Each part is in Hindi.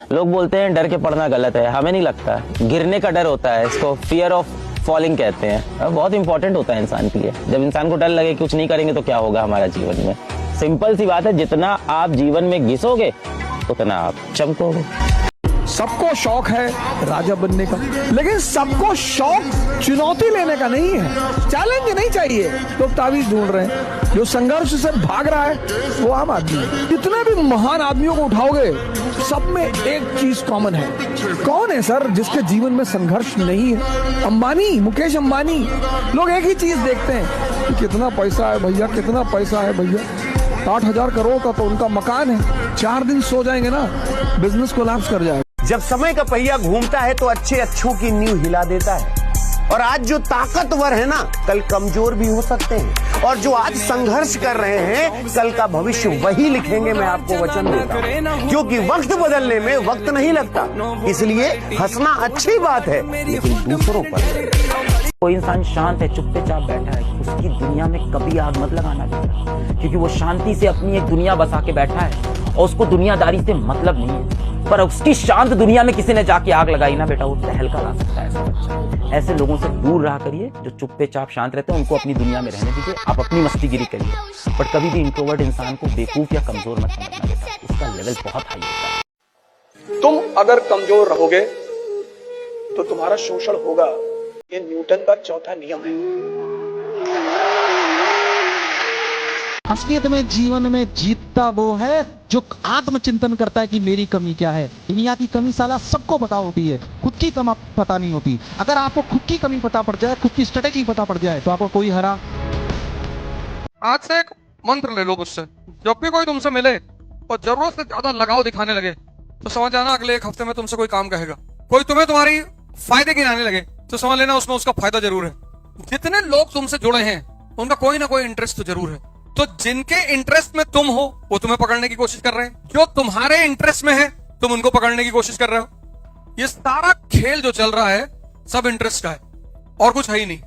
लोग बोलते हैं डर के पढ़ना गलत है, हमें नहीं लगता। गिरने का डर होता है, इसको फियर ऑफ फॉलिंग कहते हैं। बहुत इंपॉर्टेंट होता है इंसान के लिए। जब इंसान को डर लगे कुछ नहीं करेंगे तो क्या होगा हमारा जीवन में। सिंपल सी बात है, जितना आप जीवन में घिसोगे उतना आप चमकोगे। सबको शौक है राजा बनने का, लेकिन सबको शौक चुनौती लेने का नहीं है। चैलेंज नहीं चाहिए। लोग तावीज ढूंढ रहे हैं। जो संघर्ष से भाग रहा है वो आम आदमी है। जितने भी महान आदमियों को उठाओगे सब में एक चीज कॉमन है। कौन है सर जिसके जीवन में संघर्ष नहीं है? अंबानी, मुकेश अंबानी। लोग एक ही चीज देखते हैं कि कितना पैसा है भैया, कितना पैसा है भैया। 8,000 करोड़ का तो उनका मकान है। 4 दिन सो जाएंगे ना, बिजनेस कोलैप्स कर जाएगा। जब समय का पहिया घूमता है तो अच्छे अच्छों की नींव हिला देता है। और आज जो ताकतवर है ना, कल कमजोर भी हो सकते हैं। और जो आज संघर्ष कर रहे हैं, कल का भविष्य वही लिखेंगे, मैं आपको वचन देता हूं। क्योंकि वक्त बदलने में वक्त नहीं लगता, इसलिए हंसना अच्छी बात है, लेकिन दूसरों पर। कोई इंसान शांत है, चुपचाप बैठा है, उसकी दुनिया में कभी आग मत लगाना बेटा, क्योंकि वो शांति से अपनी एक दुनिया बसा के बैठा है और उसको दुनियादारी से मतलब नहीं है। पर उसकी शांत दुनिया में किसी ने जाके आग लगाई ना बेटा, वो तहलका ला सकता है ऐसा बच्चा। ऐसे लोगों से दूर रहा करिए जो चुपचाप शांत रहते हैं, उनको अपनी दुनिया में रहने दीजिए। आप अपनी मस्तीगिरी करिए, पर कभी भी इंट्रोवर्ट इंसान को बेवकूफ या कमजोर मत समझना बेटा, उसका लेवल बहुत हाई होता है। तुम अगर कमजोर रहोगे तो तुम्हारा शोषण होगा। ये न्यूटन का चौथा नियम है। असलियत में जीवन में जीतता वो है जो आत्मचिंतन करता है कि मेरी कमी क्या है। दुनिया की कमी साला सबको पता होती है, खुद की कमी पता नहीं होती। अगर आपको खुद की कमी पता पड़ जाए, खुद की स्ट्रेटेजी पता पड़ जाए, तो आपको कोई हरा। आज से एक मंत्र ले लो मुझसे, जब भी कोई तुमसे मिले और जरूरत से ज्यादा लगाव दिखाने लगे तो समझ जाना अगले 1 हफ्ते में तुमसे कोई काम कहेगा। कोई तुम्हें तुम्हारी फायदे गिनाने लगे तो समझ लेना उसमें उसका फायदा जरूर है। जितने लोग तुमसे जुड़े हैं उनका कोई ना कोई इंटरेस्ट तो जरूर है। तो जिनके इंटरेस्ट में तुम हो वो तुम्हें पकड़ने की कोशिश कर रहे हैं, जो तुम्हारे इंटरेस्ट में है तुम उनको पकड़ने की कोशिश कर रहे हो। ये सारा खेल जो चल रहा है सब इंटरेस्ट का है और कुछ है ही नहीं।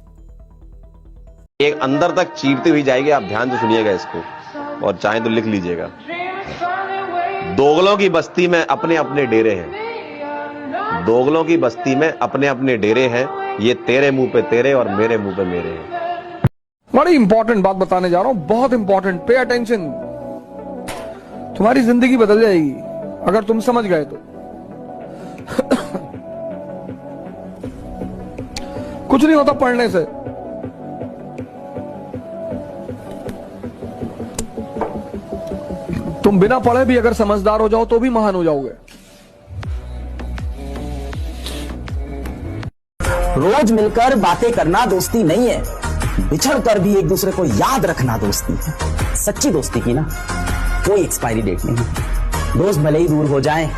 एक अंदर तक चीरती हुई जाएगी, आप ध्यान से सुनिएगा इसको और चाहे तो लिख लीजिएगा। दोगलों की बस्ती में अपने अपने डेरे हैं, दोगलों की बस्ती में अपने अपने डेरे हैं। ये तेरे मुंह पे तेरे और मेरे मुंह पे मेरे हैं। बड़ी इंपॉर्टेंट बात बताने जा रहा हूं, बहुत इंपॉर्टेंट। Pay attention. तुम्हारी जिंदगी बदल जाएगी अगर तुम समझ गए तो। कुछ नहीं होता पढ़ने से। तुम बिना पढ़े भी अगर समझदार हो जाओ तो भी महान हो जाओगे। रोज मिलकर बातें करना दोस्ती नहीं है, बिछड़ कर भी एक दूसरे को याद रखना दोस्ती है। सच्ची दोस्ती की ना कोई एक्सपायरी डेट नहीं है। दोस्त भले ही दूर हो जाएं,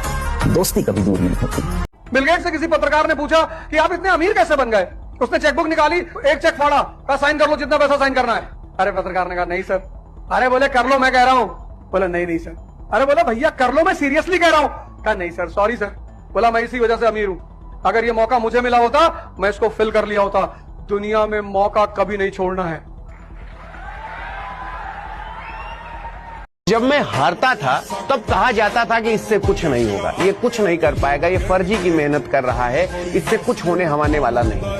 दोस्ती कभी दूर नहीं होती। बिल गेट्स से किसी पत्रकार ने पूछा कि आप इतने अमीर कैसे बन गए। उसने चेकबुक निकाली, एक चेक फाड़ा, कहा साइन कर लो जितना पैसा साइन करना है। अरे पत्रकार ने कहा नहीं सर। अरे बोले कर लो, मैं कह रहा हूं। बोला नहीं नहीं सर। अरे बोला भैया कर लो, मैं सीरियसली कह रहा हूं। कहा नहीं सर, सॉरी सर। बोला मैं इसी वजह से अमीर हूं, अगर ये मौका मुझे मिला होता मैं इसको फिल कर लिया होता। दुनिया में मौका कभी नहीं छोड़ना है। जब मैं हारता था तब कहा जाता था कि इससे कुछ नहीं होगा, ये कुछ नहीं कर पाएगा, ये फर्जी की मेहनत कर रहा है, इससे कुछ होने हवाने वाला नहीं।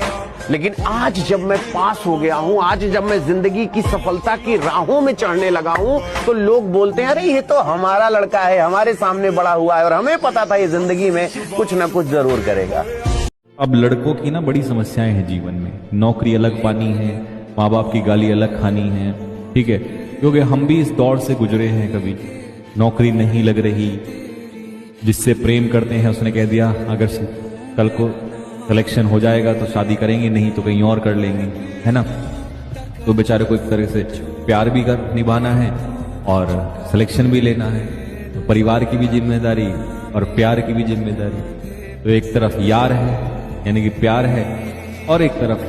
लेकिन आज जब मैं पास हो गया हूं, आज जब मैं जिंदगी की सफलता की राहों में चढ़ने लगा हूं, तो लोग बोलते हैं अरे ये तो हमारा लड़का है, हमारे सामने बड़ा हुआ है और हमें पता था ये जिंदगी में कुछ ना कुछ जरूर करेगा। अब लड़कों की ना बड़ी समस्याएं हैं जीवन में। नौकरी अलग पानी है, माँ बाप की गाली अलग खानी है, ठीक है, क्योंकि हम भी इस दौर से गुजरे हैं। कभी नौकरी नहीं लग रही, जिससे प्रेम करते हैं उसने कह दिया अगर कल को सिलेक्शन हो जाएगा तो शादी करेंगे, नहीं तो कहीं और कर लेंगे, है ना। तो बेचारे को एक तरह से प्यार भी कर निभाना है और सिलेक्शन भी लेना है, तो परिवार की भी जिम्मेदारी और प्यार की भी जिम्मेदारी। तो एक तरफ यार है यानी कि प्यार है और एक तरफ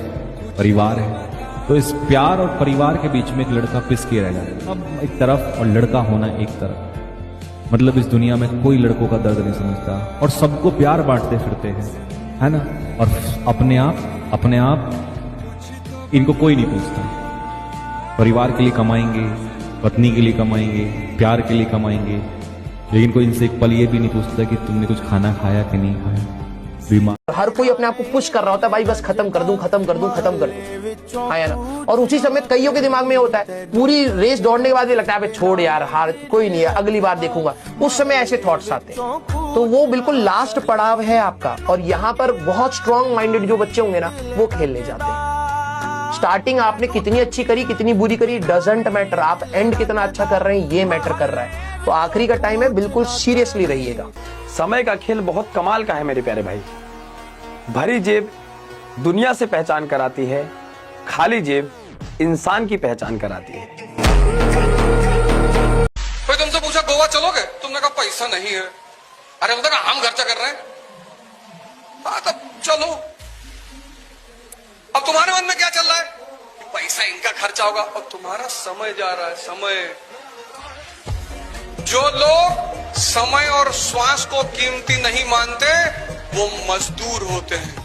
परिवार है। तो इस प्यार और परिवार के बीच में एक लड़का पिस के रह जाता है। अब एक तरफ और लड़का होना एक तरफ, मतलब इस दुनिया में कोई लड़कों का दर्द नहीं समझता और सबको प्यार बांटते फिरते हैं, है ना। और अपने आप इनको कोई नहीं पूछता। परिवार के लिए कमाएंगे, पत्नी के लिए कमाएंगे, प्यार के लिए कमाएंगे, लेकिन कोई इनसे एक पल ये भी नहीं पूछता कि तुमने कुछ खाना खाया कि नहीं खाया। बीमार हर कोई अपने आप को पुश कर रहा होता है, भाई बस खत्म कर दूं, खत्म कर दूं, खत्म कर दूं, हाँ या ना। और उसी समय कईयों के दिमाग में होता है, पूरी रेस दौड़ने के बाद भी लगता है छोड़ यार, हार कोई नहीं है, अगली बार देखूंगा। उस समय ऐसे थॉट्स आते हैं, तो वो बिल्कुल लास्ट पड़ाव है आपका। और यहाँ पर बहुत स्ट्रॉन्ग माइंडेड जो बच्चे होंगे ना, वो खेलने जाते हैं। स्टार्टिंग आपने कितनी अच्छी करी, कितनी बुरी करी, डजंट मैटर, आप एंड कितना अच्छा कर रहे हैं ये मैटर कर रहा है। तो आखिरी का टाइम है, बिल्कुल सीरियसली रहिएगा। समय का खेल बहुत कमाल का है मेरे प्यारे भाई। भरी जेब दुनिया से पहचान कराती है, खाली जेब इंसान की पहचान कराती है। कोई तुमसे पूछा गोवा चलोगे, तुमने कहा पैसा नहीं है। अरे बोलते ना हम खर्चा कर रहे हैं, तब चलो। अब तुम्हारे मन में क्या चल रहा है? पैसा इनका खर्चा होगा और तुम्हारा समय जा रहा है। समय, जो लोग समय और श्वास को कीमती नहीं मानते वो मजदूर होते हैं।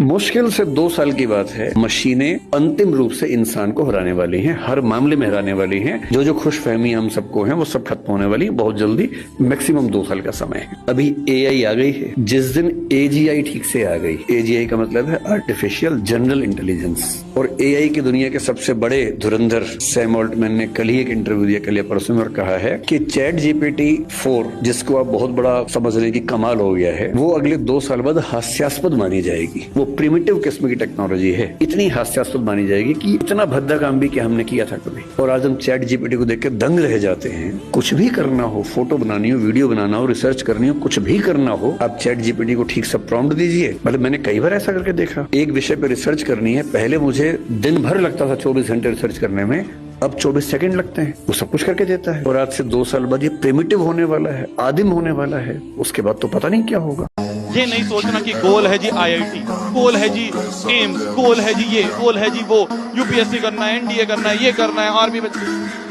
मुश्किल से 2 साल की बात है, मशीनें अंतिम रूप से इंसान को हराने वाली हैं, हर मामले में हराने वाली हैं। जो खुशफहमी हम सबको है वो सब खत्म होने वाली है बहुत जल्दी, मैक्सिमम 2 साल का समय है। अभी एआई आ गई है, जिस दिन एजीआई ठीक से आ गई, एजीआई का मतलब है आर्टिफिशियल जनरल इंटेलिजेंस, और एआई की दुनिया के सबसे बड़े धुरंधर सैम ऑल्टमैन ने कल ही एक इंटरव्यू दिया, कल या परसों में, और कहा है कि चैट जीपीटी 4 जिसको आप बहुत बड़ा समझ रहे कि कमाल हो गया है, वो अगले 2 साल बाद हास्यास्पद मानी जाएगी। वो प्रिमिटिव किस्म की टेक्नोलॉजी है, इतनी हास्यास्पद मानी जाएगी कि इतना भद्दा काम भी क्या हमने किया था कभी। और आज हम चैट जीपीटी को देख के दंग रह जाते हैं। कुछ भी करना हो, फोटो बनानी हो, वीडियो बनाना हो, रिसर्च करनी हो, कुछ भी करना हो, आप चैट जीपीटी को ठीक से प्रॉम्प्ट दीजिए। मतलब मैंने कई बार ऐसा करके देखा, एक विषय पे रिसर्च करनी है, पहले मुझे दिन भर लगता था 24 घंटे रिसर्च करने में, अब 24 सेकंड लगते हैं, वो सब कुछ करके देता है। और आज से 2 साल बाद ये प्रिमिटिव होने वाला है, आदिम होने वाला है, उसके बाद तो पता नहीं क्या होगा। ये नहीं सोचना कि गोल है जी आईआईटी, गोल है जी एम्स, गोल है जी ये, गोल है जी वो, यूपीएससी करना है, एनडीए करना है, ये करना है, आर्मी।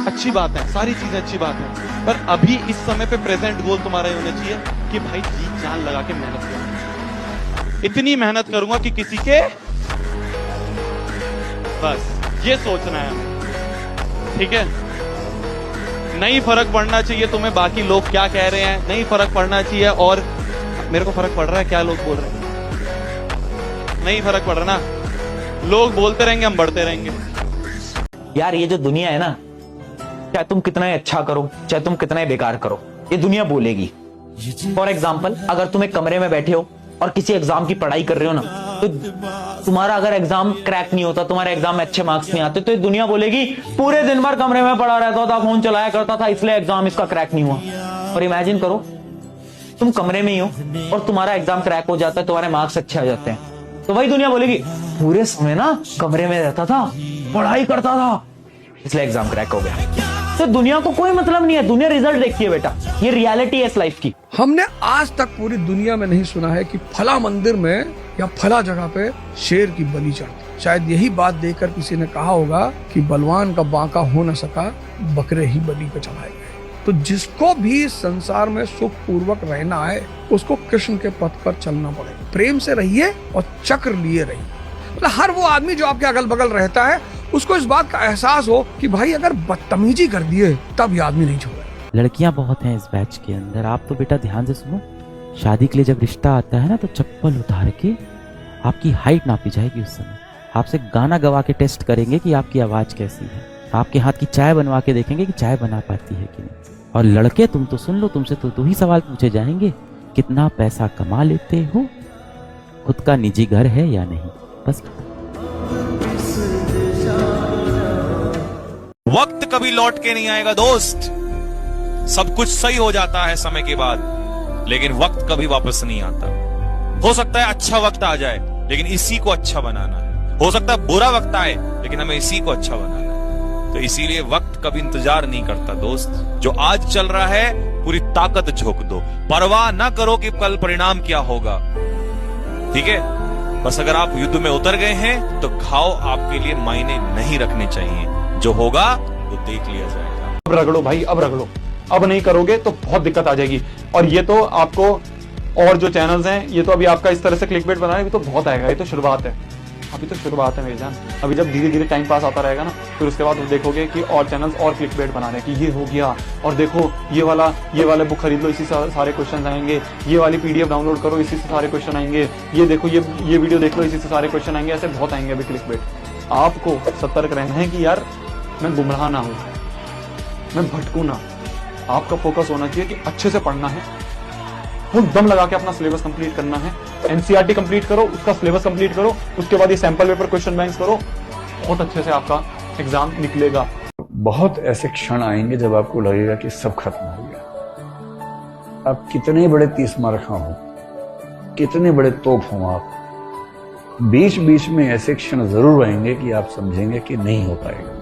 अच्छी बात है, सारी चीजें अच्छी बात है, पर अभी इस समय पे प्रेजेंट गोल तुम्हारा ये होना चाहिए कि भाई जी जान लगा के मेहनत करूंगा, इतनी मेहनत करूंगा कि किसी के, बस ये सोचना है हमें, ठीक है। नहीं फर्क पड़ना चाहिए तुम्हें बाकी लोग क्या कह रहे हैं, नहीं फर्क पड़ना चाहिए, और मेरे को फर्क पड़ रहा है क्या लोग बोल रहे हैं, नहीं फर्क पड़ रहा ना, लोग बोलते रहेंगे, हम बढ़ते रहेंगे। यार ये जो दुनिया है ना, चाहे तुम कितना ही अच्छा करो, चाहे तुम कितना ही बेकार करो, ये दुनिया बोलेगी। फॉर एग्जाम्पल, अगर तुम एक कमरे में बैठे हो और किसी एग्जाम की पढ़ाई कर रहे हो ना, तो तुम्हारा अगर एग्जाम क्रैक नहीं होता, तुम्हारे एग्जाम में अच्छे मार्क्स नहीं आते, तो ये दुनिया बोलेगी पूरे दिन भर कमरे में पड़ा रहता था, फोन चलाया करता था, इसलिए एग्जाम इसका क्रैक नहीं हुआ। और इमेजिन करो तुम कमरे में ही हो और तुम्हारा एग्जाम क्रैक हो जाता है, तुम्हारे मार्क्स अच्छे आ जाते हैं, तो वही दुनिया बोलेगी पूरे समय ना कमरे में रहता था, पढ़ाई करता था, इसलिए एग्जाम क्रैक हो गया। तो दुनिया को कोई मतलब नहीं है, दुनिया रिजल्ट देखती है बेटा, ये रियलिटी है इस लाइफ की। हमने आज तक पूरी दुनिया में नहीं सुना है कि फला मंदिर में या फला जगह पे शेर की बलि चढ़ती। शायद यही बात देखकर किसी ने कहा होगा कि बलवान का बांका हो न सका, बकरे ही बलि पे चढ़ाए गए। तो जिसको भी संसार में सुख पूर्वक रहना है, उसको कृष्ण के पथ पर चलना पड़ेगा। प्रेम से रहिए और चक्र लिए रहिए। मतलब हर वो आदमी जो आपके अगल बगल रहता है, उसको इस बात का एहसास हो कि भाई अगर बदतमीजी कर दिए तब ये आदमी नहीं छोड़ेगा। लड़कियां बहुत हैं इस बैच के अंदर, आप तो बेटा ध्यान से सुनो। शादी के लिए जब रिश्ता आता है ना, तो चप्पल उतार के आपकी हाइट नापी जाएगी। उस समय आपसे गाना गवा के टेस्ट करेंगे कि आपकी आवाज कैसी है, आपके हाथ की चाय बनवा के देखेंगे कि चाय बना पाती है कि नहीं। और लड़के तुम तो सुन लो, तुमसे तो 2 ही सवाल पूछे जाएंगे, कितना पैसा कमा लेते हो, खुद का निजी घर है या नहीं, बस। वक्त कभी लौट के नहीं आएगा दोस्त, सब कुछ सही हो जाता है समय के बाद, लेकिन वक्त कभी वापस नहीं आता। हो सकता है अच्छा वक्त आ जाए, लेकिन इसी को अच्छा बनाना है। हो सकता है बुरा वक्त आए, लेकिन हमें इसी को अच्छा बनाना है। तो इसीलिए वक्त कभी इंतजार नहीं करता दोस्त। जो आज चल रहा है पूरी ताकत झोंक दो, परवाह ना करो कि कल परिणाम क्या होगा, ठीक है। बस अगर आप युद्ध में उतर गए हैं तो घाव आपके लिए मायने नहीं रखने चाहिए, जो होगा वो देख लिया जाएगा। अब रगड़ो भाई, अब रगड़ो, अब नहीं करोगे तो बहुत दिक्कत आ जाएगी। और ये तो आपको, और जो चैनल्स हैं ये तो अभी आपका इस तरह से क्लिकबेट बना रहे हैं, तो बहुत आएगा, ये तो शुरुआत है। अभी तो शुरुआत है मेरी जान। अभी जब धीरे धीरे टाइम पास आता रहेगा ना, फिर उसके बाद देखोगे कि और चैनल्स और क्लिक बेट बना रहे हैं कि ये हो गया, और देखो ये वाला बुक खरीद लो, इसी से सारे क्वेश्चन आएंगे, ये वाली PDF डाउनलोड करो, इसी से सारे क्वेश्चन आएंगे, ये देखो ये वीडियो देख लो, इसी से सारे क्वेश्चन आएंगे। ऐसे बहुत आएंगे अभी क्लिक बेट। आपको सतर्क रहना है कि यार मैं गुमराह ना हूं, मैं भटकू ना। आपका फोकस होना चाहिए कि अच्छे से पढ़ना है, फुल दम लगा के अपना सिलेबस कंप्लीट करना है। NCERT कंप्लीट करो, उसका सिलेबस कंप्लीट करो, उसके बाद ये सैंपल पेपर क्वेश्चन बैंक्स करो, बहुत अच्छे से आपका एग्जाम निकलेगा। बहुत ऐसे क्षण आएंगे जब आपको लगेगा कि सब खत्म हो गया। आप कितने बड़े 30 मार्का हो, कितने बड़े तोप हो, आप बीच बीच में ऐसे क्षण जरूर आएंगे कि आप समझेंगे कि नहीं हो पाएगा।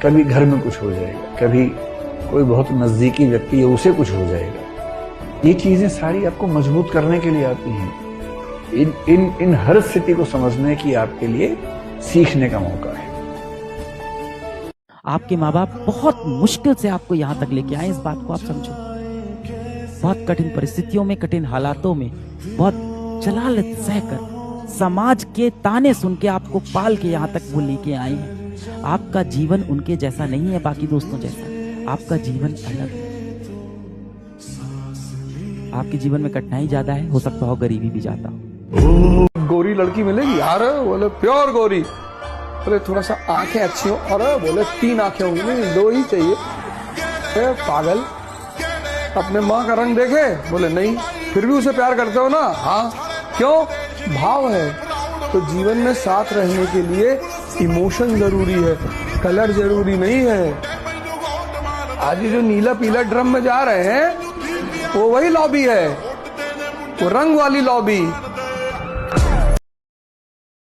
कभी घर में कुछ हो जाएगा, कभी कोई बहुत नजदीकी व्यक्ति है उसे कुछ हो जाएगा। ये चीजें सारी आपको मजबूत करने के लिए आती हैं। इन हर स्थिति को समझने की आपके लिए सीखने का मौका है। आपके माँ बाप बहुत मुश्किल से आपको यहाँ तक लेके आए, इस बात को आप समझो। बहुत कठिन परिस्थितियों में, कठिन हालातों में, बहुत जलालत सहकर, समाज के ताने सुन के आपको पाल के यहाँ तक वो लेके आए हैं। आपका जीवन उनके जैसा नहीं है, बाकी दोस्तों जैसा। आपका जीवन अलग है। आपके जीवन में कठिनाई ज्यादा है, हो सकता हो गरीबी भी ज्यादा हो। गोरी लड़की मिलेगी यार, बोले प्योर गोरी, बोले थोड़ा सा आंखें अच्छी हो, और बोले 3 आंखें होंगी, नहीं 2 ही चाहिए। पागल, अपने माँ का रंग देखे, बोले नहीं, फिर भी उसे प्यार करते हो ना? हाँ, क्यों? भाव है। तो जीवन में साथ रहने के लिए इमोशन जरूरी है, कलर जरूरी नहीं है। आज जो नीला पीला ड्रम में जा रहे हैं वो वही लॉबी है, वो रंग वाली लॉबी।